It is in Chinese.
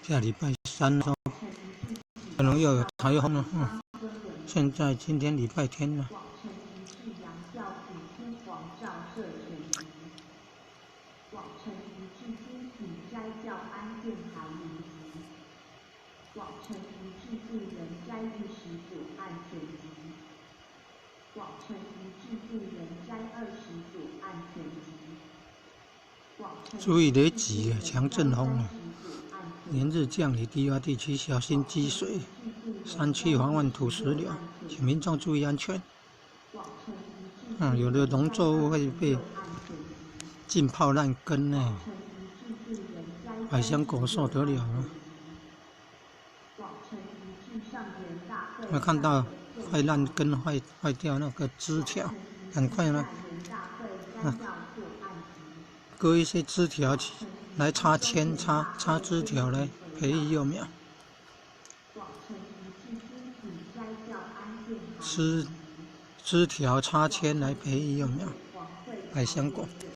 下礼拜3的可能又有台风了。现在今天礼拜天了。往城一至今品斋教安殿牌云集，往城一至度人斋第19案全集，往城一至度人斋29案全集。注意雷击强阵风连日降雨，低洼地区小心积水，山区防范土石流，请民众注意安全。有的农作物会被浸泡烂根呢，百香果受得了吗？我看到快烂根坏掉那个枝条，赶快呢，割一些枝条来插签，插枝条来培育幼苗。枝条插签来培育幼苗，百香果。